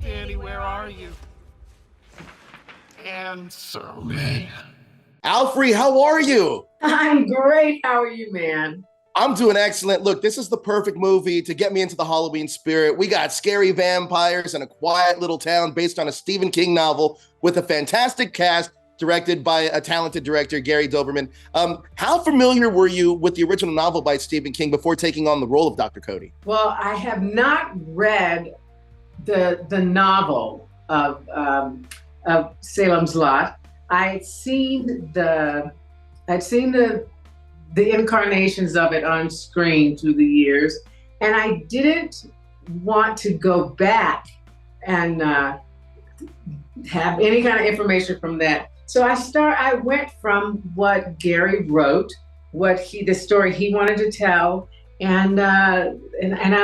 Danny, where are you? Answer me. Alfre, how are you? I'm great. How are you, man? I'm doing excellent. Look, this is the perfect movie to get me into the Halloween spirit. We got scary vampires in a quiet little town based on a Stephen King novel with a fantastic cast directed by a talented director, Gary Doberman. How familiar were you with the original novel by Stephen King before taking on the role of Dr. Cody? Well, I have not read the novel of Salem's Lot. I'd seen the incarnations of it on screen through the years, and I didn't want to go back and have any kind of information from that. So I went from what Gary wrote, the story he wanted to tell, and I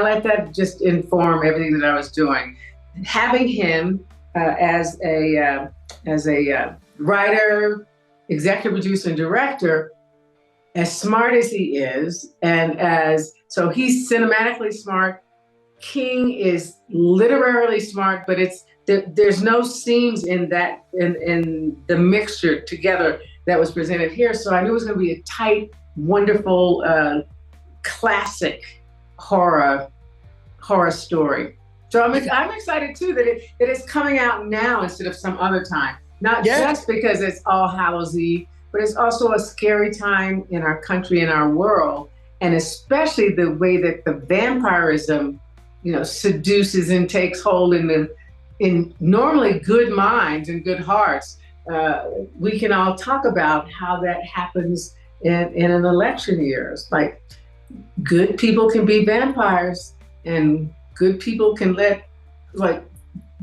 let that just inform everything that I was doing. Having him as a writer, executive producer, and director, as smart as he is, so he's cinematically smart. King is literarily smart, but there's no seams in the mixture together that was presented here. So I knew it was going to be a tight, wonderful, classic horror story. So I'm excited too that it's coming out now instead of some other time. Not just because it's All Hallows Eve, but it's also a scary time in our country and our world, and especially the way that the vampirism, seduces and takes hold in normally good minds and good hearts. We can all talk about how that happens in an election year. It's like good people can be vampires, and good people can let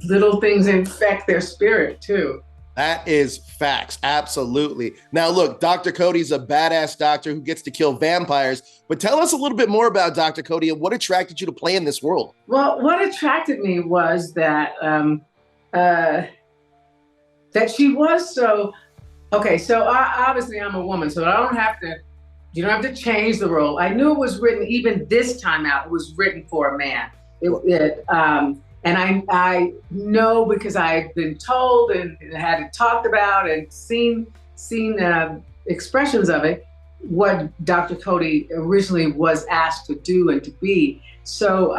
little things infect their spirit too. That is facts. Absolutely. Now, look, Dr. Cody's a badass doctor who gets to kill vampires, but tell us a little bit more about Dr. Cody and what attracted you to play in this world. Well, what attracted me was that she was so, okay, so obviously I'm a woman, so you don't have to change the role. I knew it was written, even this time out, it was written for a man. And I know because I've been told and had it talked about and seen expressions of it, what Dr. Cody originally was asked to do and to be. So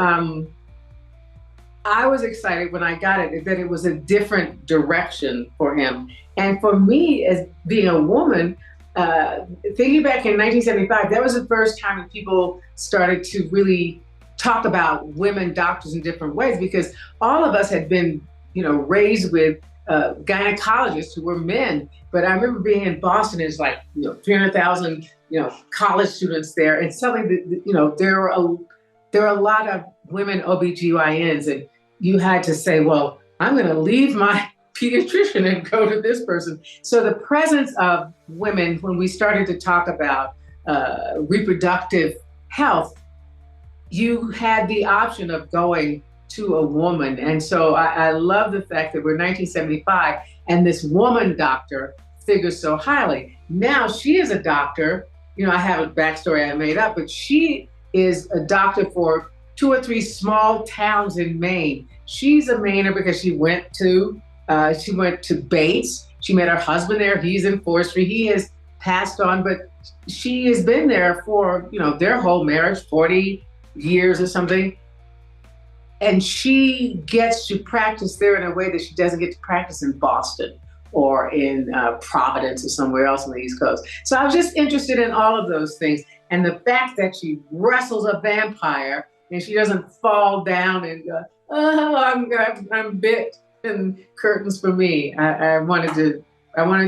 I was excited when I got it, that it was a different direction for him. And for me, as being a woman, thinking back in 1975, that was the first time that people started to really talk about women doctors in different ways, because all of us had been, raised with gynecologists who were men. But I remember being in Boston, it's like, 300,000, college students there, and suddenly, there were a lot of women OBGYNs, and you had to say, well, I'm going to leave my pediatrician and go to this person. So the presence of women, when we started to talk about reproductive health, you had the option of going to a woman. And so I love the fact that we're 1975 and this woman doctor figures so highly. Now she is a doctor, I have a backstory I made up, but she is a doctor for 2 or 3 small towns in Maine. She's a Mainer because she went to Bates. She met her husband there. He's in forestry. He has passed on, but she has been there for, their whole marriage, 40 years or something. And she gets to practice there in a way that she doesn't get to practice in Boston or in Providence or somewhere else on the East Coast. So I was just interested in all of those things. And the fact that she wrestles a vampire and she doesn't fall down and go, oh, I'm bit, and curtains for me. I wanted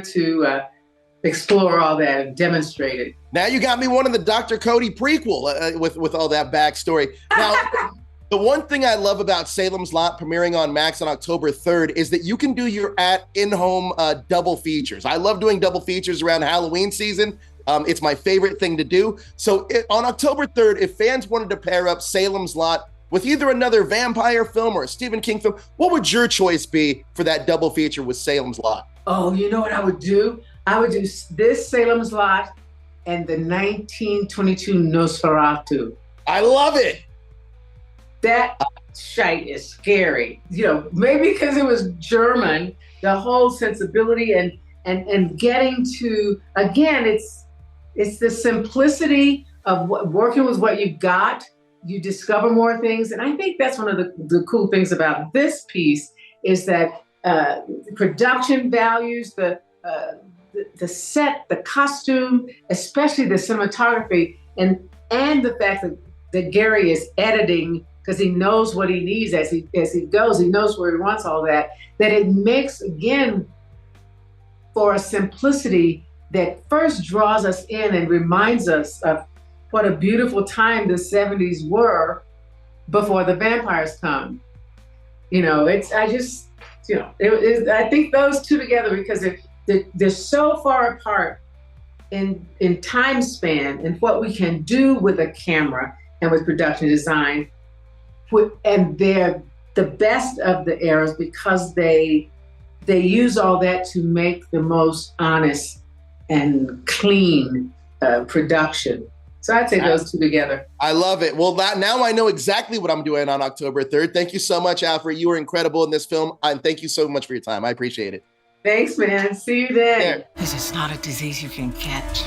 to explore all that and demonstrate it. Now you got me wanting the Dr. Cody prequel with all that backstory. Now, the one thing I love about Salem's Lot premiering on Max on October 3rd is that you can do your in-home double features. I love doing double features around Halloween season. It's my favorite thing to do. So on October 3rd, if fans wanted to pair up Salem's Lot with either another vampire film or a Stephen King film, what would your choice be for that double feature with Salem's Lot? Oh, you know what I would do? I would do this Salem's Lot and the 1922 Nosferatu. I love it. That shite is scary. You know, maybe because it was German, the whole sensibility and getting to, again, it's the simplicity of working with what you've got. You discover more things. And I think that's one of the cool things about this piece is that production values, the set, the costume, especially the cinematography, and the fact that Gary is editing because he knows what he needs as he goes. He knows where he wants all that. That it makes, again, for a simplicity that first draws us in and reminds us of what a beautiful time the 70s were before the vampires come. You know, I think those two together, because they're so far apart in time span and what we can do with a camera and with production design. And they're the best of the eras because they use all that to make the most honest and clean production. So I'd say those two together. I love it. Well, now I know exactly what I'm doing on October 3rd. Thank you so much, Alfre. You were incredible in this film. And thank you so much for your time. I appreciate it. Thanks, man. See you then. This is not a disease you can catch.